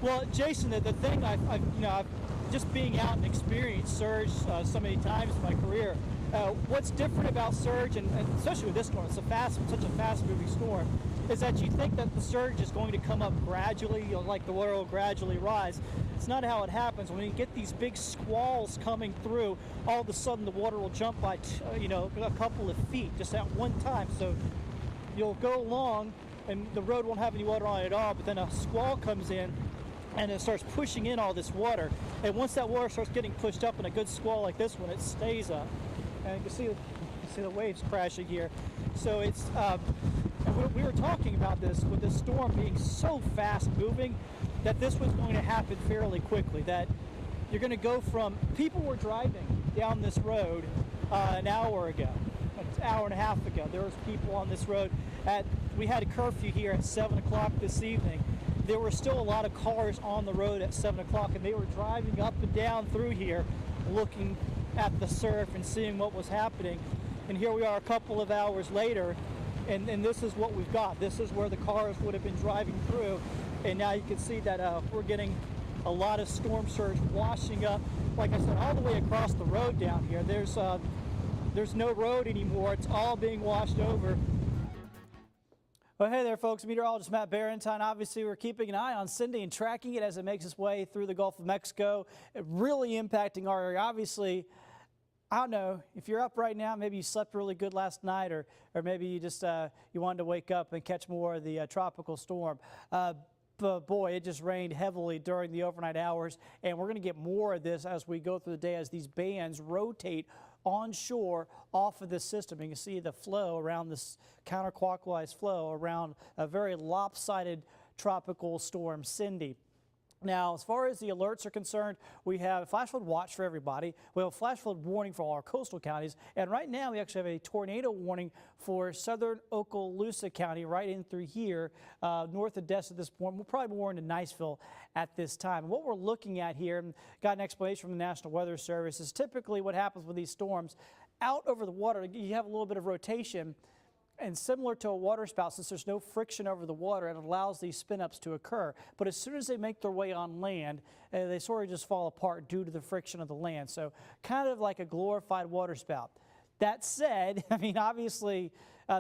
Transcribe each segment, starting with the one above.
Well, Jason, the thing I've just being out and experienced surge so many times in my career. What's different about surge, and especially with this storm, it's such a fast-moving storm, is that you think that the surge is going to come up gradually, like the water will gradually rise. It's not how it happens. When you get these big squalls coming through, all of a sudden the water will jump by, a couple of feet just at one time. So you'll go along, and the road won't have any water on it at all. But then a squall comes in, and it starts pushing in all this water. And once that water starts getting pushed up in a good squall like this one, it stays up. And you can see the waves crashing here. So it's and we were talking about this with the storm being so fast moving that this was going to happen fairly quickly. That you're going to go from people were driving down this road an hour ago, an hour and a half ago. There was people on this road we had a curfew here at 7 o'clock this evening. There were still a lot of cars on the road at 7 o'clock, and they were driving up and down through here looking at the surf and seeing what was happening. And here we are a couple of hours later, and this is what we've got. This is where the cars would have been driving through, and now you can see that we're getting a lot of storm surge washing up, like I said, all the way across the road down here. There's no road anymore. It's all being washed over. Well, hey there, folks. Meteorologist Matt Barrentine. Obviously, we're keeping an eye on Cindy and tracking it as it makes its way through the Gulf of Mexico, really impacting our area. Obviously, I don't know, if you're up right now, maybe you slept really good last night, or maybe you just you wanted to wake up and catch more of the tropical storm. But boy, it just rained heavily during the overnight hours, and we're going to get more of this as we go through the day as these bands rotate onshore off of this system. You can see the flow around this counterclockwise flow around a very lopsided tropical storm, Cindy. Now, as far as the alerts are concerned, we have a flash flood watch for everybody. We have a flash flood warning for all our coastal counties. And right now, we actually have a tornado warning for southern Okaloosa County right in through here, north of Odessa at this point. We'll probably be more into Niceville at this time. And what we're looking at here, and got an explanation from the National Weather Service, is typically what happens with these storms. Out over the water, you have a little bit of rotation. And similar to a water spout, since there's no friction over the water, it allows these spin-ups to occur. But as soon as they make their way on land, they sort of just fall apart due to the friction of the land. So kind of like a glorified water spout. That said, I mean, obviously,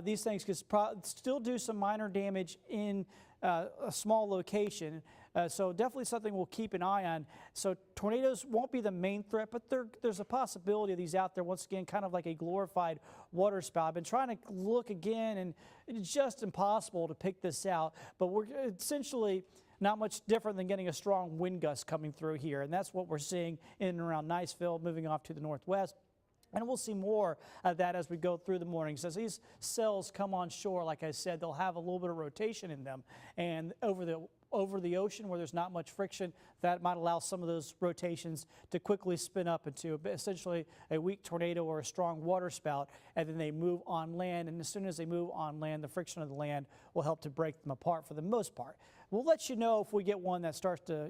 these things could still do some minor damage in a small location. So definitely something we'll keep an eye on. So tornadoes won't be the main threat, but there's a possibility of these out there. Once again, kind of like a glorified water spout. I've been trying to look again, and it's just impossible to pick this out. But we're essentially not much different than getting a strong wind gust coming through here. And that's what we're seeing in and around Niceville, moving off to the northwest. And we'll see more of that as we go through the mornings. As these cells come on shore, like I said, they'll have a little bit of rotation in them. And over the ocean where there's not much friction, that might allow some of those rotations to quickly spin up into essentially a weak tornado or a strong water spout, and then they move on land. And as soon as they move on land, the friction of the land will help to break them apart for the most part. We'll let you know if we get one that starts to,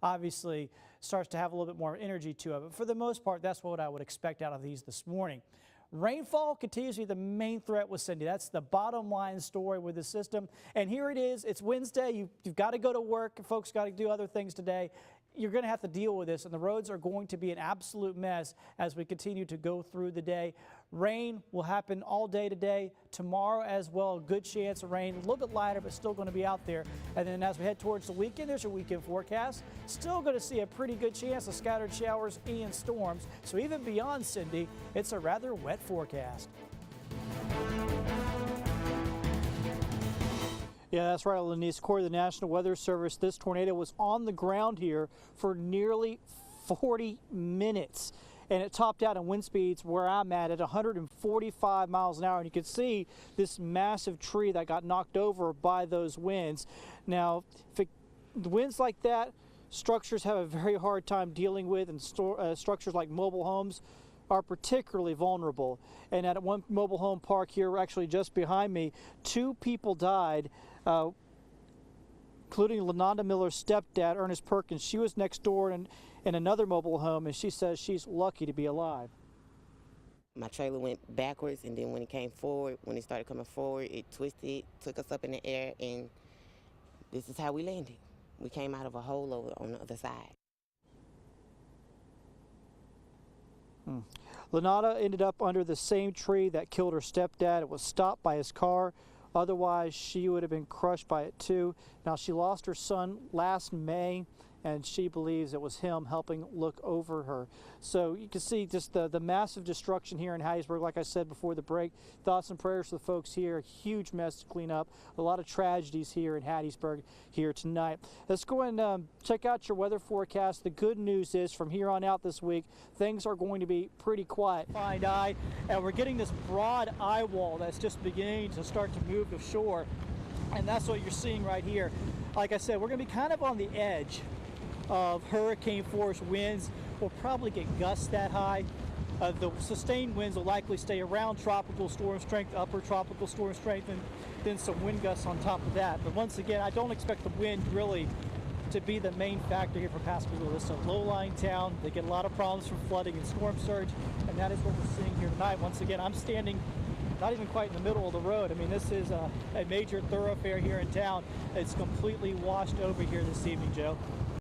obviously starts to have a little bit more energy to it. But for the most part, that's what I would expect out of these this morning. Rainfall continues to be the main threat with Cindy. That's the bottom line story with the system. And here it is. It's Wednesday. You've got to go to work. Folks got to do other things today. You're going to have to deal with this, and the roads are going to be an absolute mess as we continue to go through the day. Rain will happen all day today, tomorrow as well. A good chance of rain, a little bit lighter, but still going to be out there. And then as we head towards the weekend, there's your weekend forecast. Still going to see a pretty good chance of scattered showers and storms. So even beyond Cindy, it's a rather wet forecast. Yeah, that's right, Lenise. According to the National Weather Service, this tornado was on the ground here for nearly 40 minutes. And it topped out in wind speeds where I'm at 145 miles an hour. And you can see this massive tree that got knocked over by those winds. Now, the winds like that, structures have a very hard time dealing with, and structures like mobile homes are particularly vulnerable. And at one mobile home park here, actually just behind me, 2 people died, including LaNonda Miller's stepdad, Ernest Perkins. She was next door in another mobile home, and she says she's lucky to be alive. My trailer went backwards, and then when it came forward, when it started coming forward, it twisted, took us up in the air, and this is how we landed. We came out of a hole over on the other side. Lenata ended up under the same tree that killed her stepdad. It was stopped by his car. Otherwise, she would have been crushed by it too. Now, she lost her son last May, and she believes it was him helping look over her. So you can see just the massive destruction here in Hattiesburg. Like I said before the break, thoughts and prayers for the folks here. A huge mess to clean up. A lot of tragedies here in Hattiesburg here tonight. Let's go and check out your weather forecast. The good news is from here on out this week, things are going to be pretty quiet. Find eye, and we're getting this broad eye wall that's just beginning to start to move to shore. And that's what you're seeing right here. Like I said, we're going to be kind of on the edge of hurricane force winds. We'll probably get gusts that high. The sustained winds will likely stay around tropical storm strength, upper tropical storm strength, and then some wind gusts on top of that. But once again, I don't expect the wind really to be the main factor here for Pascagoula. This is a low-lying town. They get a lot of problems from flooding and storm surge, and that is what we're seeing here tonight. Once again, I'm standing not even quite in the middle of the road. I mean, this is a major thoroughfare here in town. It's completely washed over here this evening, Joe.